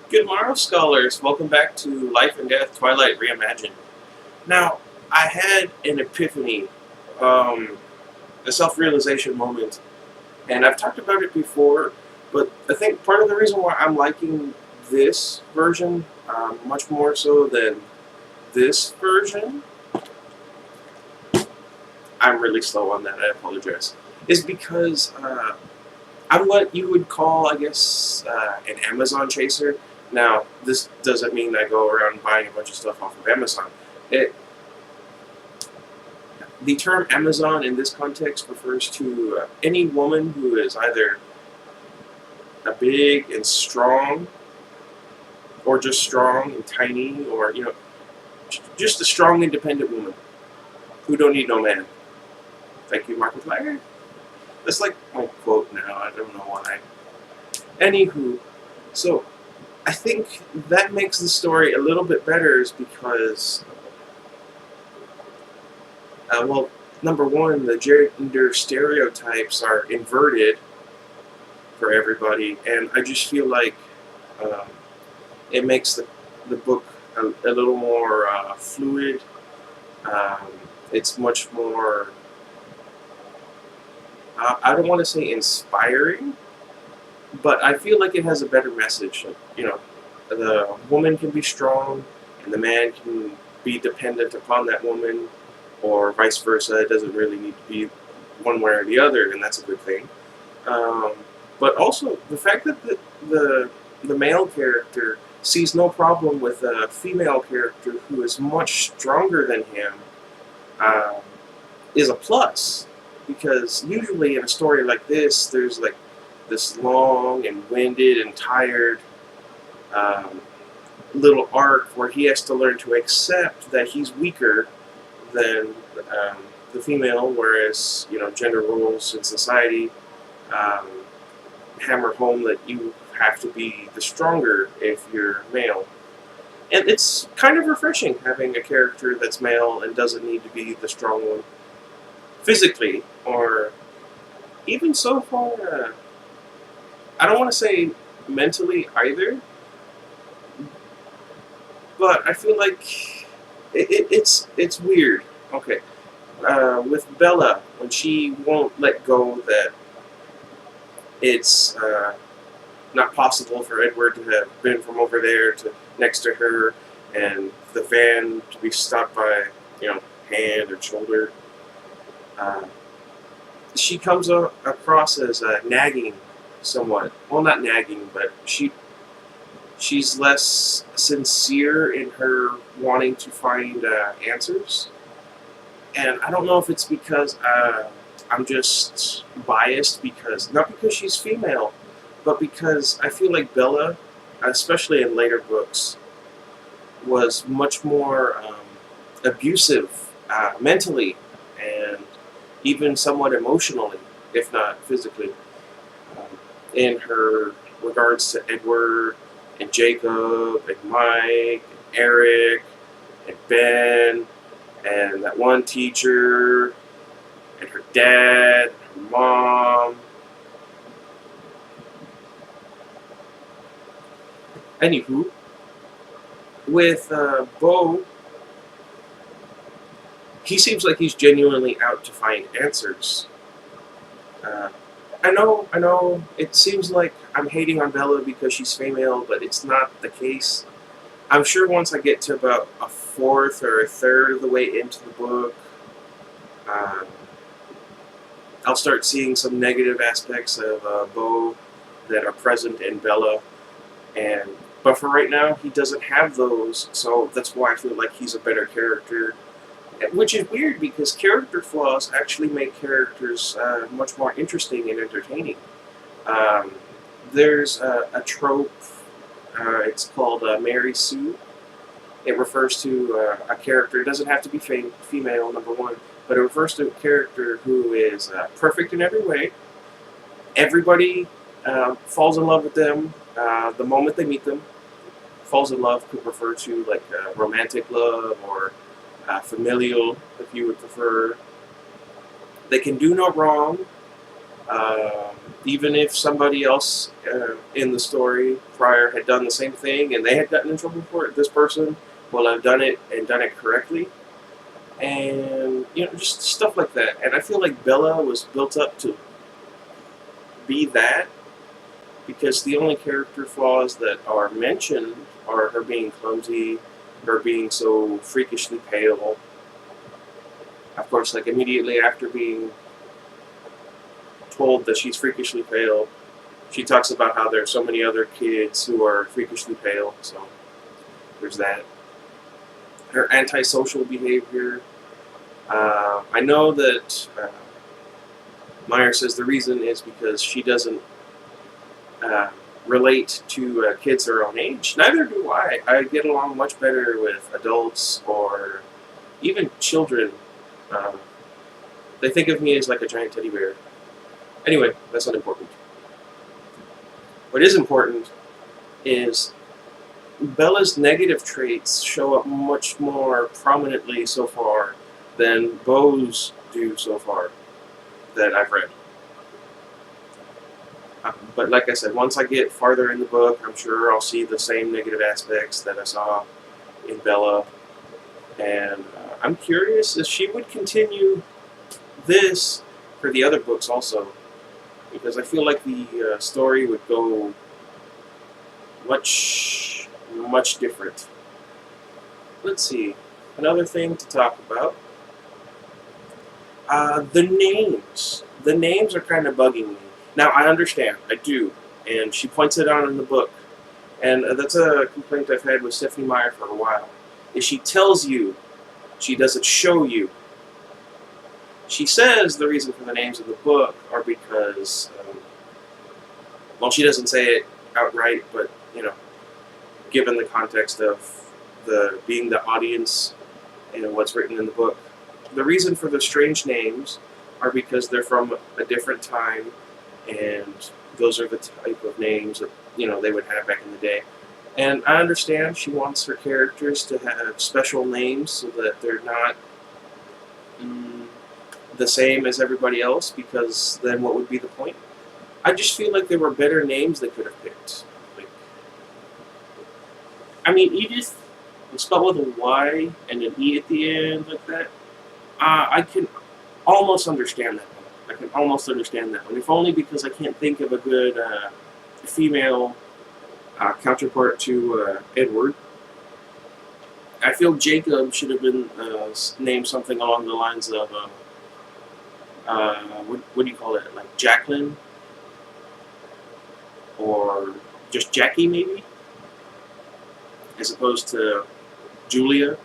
Good morrow, scholars. Welcome back to Life and Death Twilight Reimagined. Now, I had an epiphany, a self-realization moment, and I've talked about it before, but I think part of the reason why I'm liking this version much more so than this version, I'm really slow on that, I apologize, is because I'm what you would call, I guess, an Amazon chaser. Now, this doesn't mean I go around buying a bunch of stuff off of Amazon. It, the term Amazon in this context refers to any woman who is either a big and strong, or just strong and tiny, or just a strong, independent woman who don't need no man. Thank you, Market Flagger. That's like my quote now. I don't know why. Anywho, so I think that makes the story a little bit better is because, well, number one, the gender stereotypes are inverted for everybody, and I just feel like um, it makes the book a little more fluid. Um, it's much more, I don't want to say inspiring, but I feel like it has a better message. The woman can be strong, and the man can be dependent upon that woman, or vice versa. It doesn't really need to be one way or the other, and that's a good thing. Um, but also the fact that the male character sees no problem with a female character who is much stronger than him um, is a plus, because usually in a story like this, there's like this long and winded and tired um, little arc where he has to learn to accept that he's weaker than the female, whereas gender roles in society um, hammer home that you have to be the stronger if you're male. And it's kind of refreshing having a character that's male and doesn't need to be the strong one physically, or even so far. I don't want to say mentally either, but I feel like it's weird. Okay, with Bella, when she won't let go that it's not possible for Edward to have been from over there to next to her, and the van to be stopped by hand or shoulder. Uh, she comes across as nagging somewhat. Well, not nagging, but she's less sincere in her wanting to find answers. And I don't know if it's because I'm just biased, because not because she's female, but because I feel like Bella, especially in later books, was much more abusive mentally and even somewhat emotionally, if not physically, um, in her regards to Edward and Jacob and Mike and Eric and Ben and that one teacher and her dad and her mom. Anywho, with Bo, he seems like he's genuinely out to find answers. Uh, I know, it seems like I'm hating on Bella because she's female, but it's not the case. I'm sure once I get to about a fourth or a third of the way into the book, um, I'll start seeing some negative aspects of Bo that are present in Bella, but for right now, he doesn't have those, so that's why I feel like he's a better character. Which is weird, because character flaws actually make characters much more interesting and entertaining. Um, there's a trope, it's called Mary Sue. It refers to a character, it doesn't have to be female, number one, but it refers to a character who is perfect in every way. Everybody falls in love with them the moment they meet them. Falls in love could refer to like romantic love, or familial, if you would prefer. They can do no wrong. even if somebody else in the story prior had done the same thing and they had gotten in trouble for it, this person will have done it and done it correctly. And just stuff like that. And I feel like Bella was built up to be that, because the only character flaws that are mentioned are her being clumsy, her being so freakishly pale. Of course, like immediately after being told that she's freakishly pale, she talks about how there are so many other kids who are freakishly pale, so there's that. Her antisocial behavior. I know that Meyer says the reason is because she doesn't relate to kids her own age. Neither do I. I get along much better with adults or even children. They think of me as like a giant teddy bear. Anyway, that's not important. What is important is Bella's negative traits show up much more prominently so far than Beau's do so far that I've read. But like I said, once I get farther in the book, I'm sure I'll see the same negative aspects that I saw in Bella. And I'm curious if she would continue this for the other books also, because I feel like the story would go much different. Let's see, another thing to talk about. The names. The names are kind of bugging me. Now, I understand, I do, and she points it out in the book, and that's a complaint I've had with Stephanie Meyer for a while, is she tells you, she doesn't show you. She says the reason for the names in the book are because, well, she doesn't say it outright, but, given the context of being the audience and what's written in the book, the reason for the strange names are because they're from a different time, and those are the type of names that they would have back in the day. And I understand she wants her characters to have special names so that they're not the same as everybody else, because then what would be the point? I just feel like there were better names they could have picked. Edith was spelled with a Y and an E at the end, like that. I can almost understand that one. I can almost understand that one, if only because I can't think of a good female counterpart to Edward. I feel Jacob should have been named something along the lines of, what do you call it, like Jacqueline? Or just Jackie, maybe? As opposed to Julia.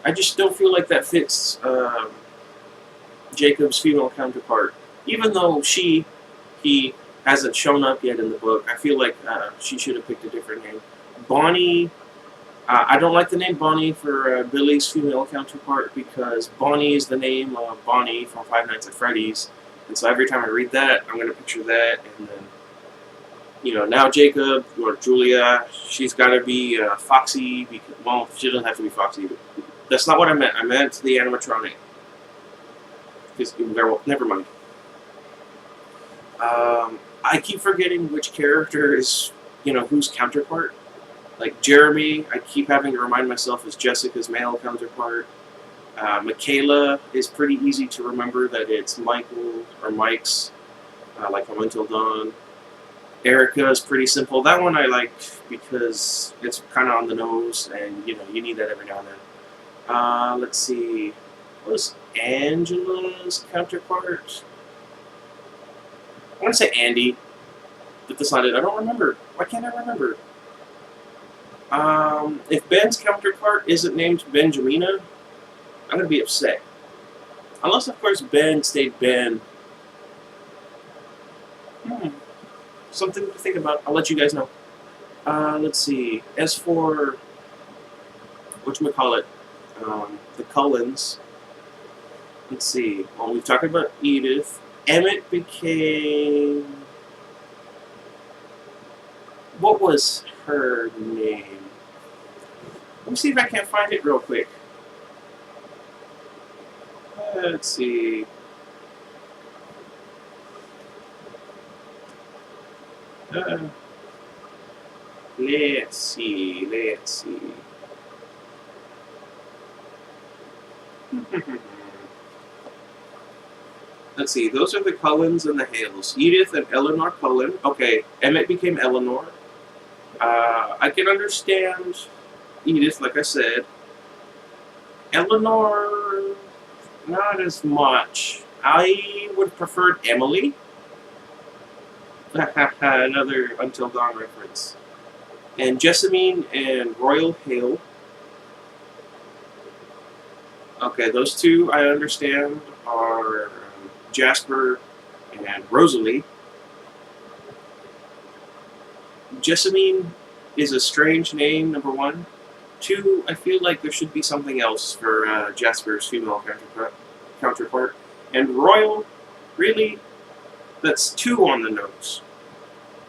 I just don't feel like that fits Jacob's female counterpart. Even though he hasn't shown up yet in the book, I feel like she should have picked a different name. Bonnie, I don't like the name Bonnie for Billy's female counterpart, because Bonnie is the name of Bonnie from Five Nights at Freddy's. And so every time I read that, I'm going to picture that, and then now Jacob or Julia, she's got to be Foxy. Because, well, she doesn't have to be Foxy. But that's not what I meant. I meant the animatronic. Never mind. I keep forgetting which character is, whose counterpart. Like Jeremy, I keep having to remind myself is Jessica's male counterpart. Michaela is pretty easy to remember that it's Michael or Mike's, like from Until Dawn. Erica is pretty simple. That one I like because it's kind of on the nose, and you need that every now and then. Let's see, what was Angela's counterpart? I want to say Andy, but that's not it. I don't remember. Why can't I remember? If Ben's counterpart isn't named Benjamina, I'm gonna be upset. Unless, of course, Ben stayed Ben. Something to think about. I'll let you guys know. Let's see. As for whatchamacallit, the Cullens, let's see. Well, we've talked about Edith. Emmett became... What was her name? Let me see if I can't find it real quick. Let's see. Uh, let's see. Let's see. Let's see. Those are the Cullens and the Hales. Edith and Eleanor Cullen. Okay, Emmett became Eleanor. I can understand Edith, like I said. Eleanor, not as much. I would have preferred Emily. Another Until Dawn reference. And Jessamine and Royal Hale. Okay, those two I understand are Jasper and Rosalie. Jessamine is a strange name, number one. Two, I feel like there should be something else for Jasper's female counterpart. And Royal, really, that's two on the nose.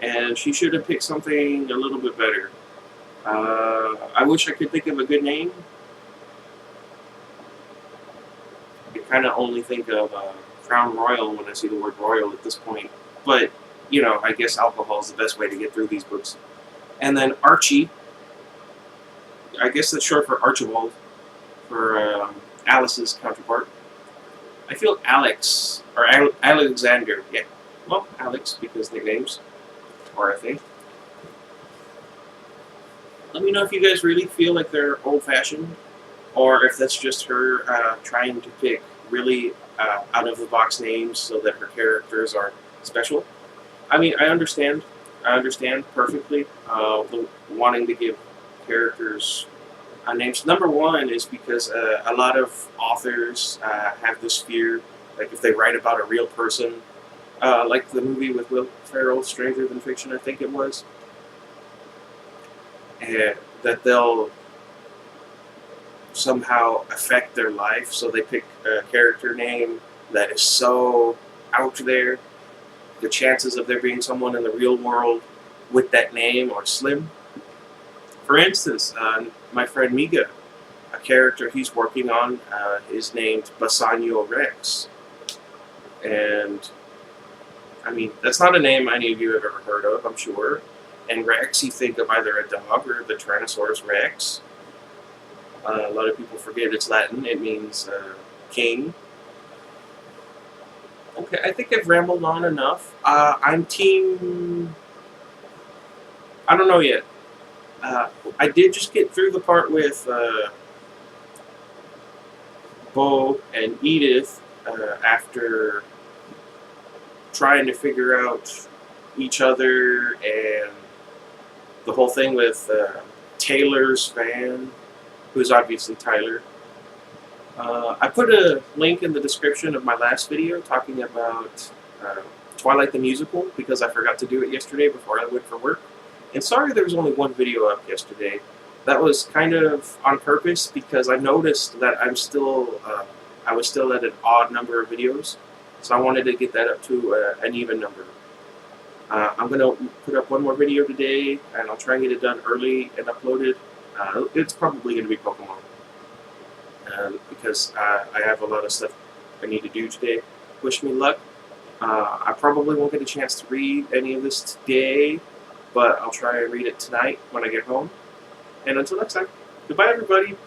And she should have picked something a little bit better. I wish I could think of a good name. I kind of only think of Crown Royal when I see the word royal at this point. But, you know, I guess alcohol is the best way to get through these books. And then Archie. I guess that's short for Archibald, for Alice's counterpart. I feel Alex, or Alexander, yeah. Well, Alex, because they're names, or a thing. Let me know if you guys really feel like they're old-fashioned, or if that's just her trying to pick really out-of-the-box names so that her characters are special. I mean, I understand perfectly wanting to give characters names. Number one is because a lot of authors have this fear, like if they write about a real person, like the movie with Will Ferrell, Stranger Than Fiction, I think it was, and that they'll somehow affect their life, so they pick a character name that is so out there. The chances of there being someone in the real world with that name are slim. For instance, my friend Miga, a character he's working on is named Bassanio Rex. And, I mean, that's not a name any of you have ever heard of, I'm sure. And Rex, you think of either a dog or the Tyrannosaurus Rex. A lot of people forget it's Latin. It means king. Okay, I think I've rambled on enough. I'm team... I don't know yet. I did just get through the part with Bo and Edith after trying to figure out each other and the whole thing with Taylor's fan, who's obviously Tyler. I put a link in the description of my last video talking about Twilight the Musical because I forgot to do it yesterday before I went for work. And sorry there was only one video up yesterday. That was kind of on purpose because I noticed that I was still at an odd number of videos. So I wanted to get that up to an even number. I'm going to put up one more video today, and I'll try and get it done early and uploaded. It's probably going to be Pokemon. Because I have a lot of stuff I need to do today. Wish me luck. I probably won't get a chance to read any of this today, but I'll try and read it tonight when I get home. And until next time, goodbye everybody.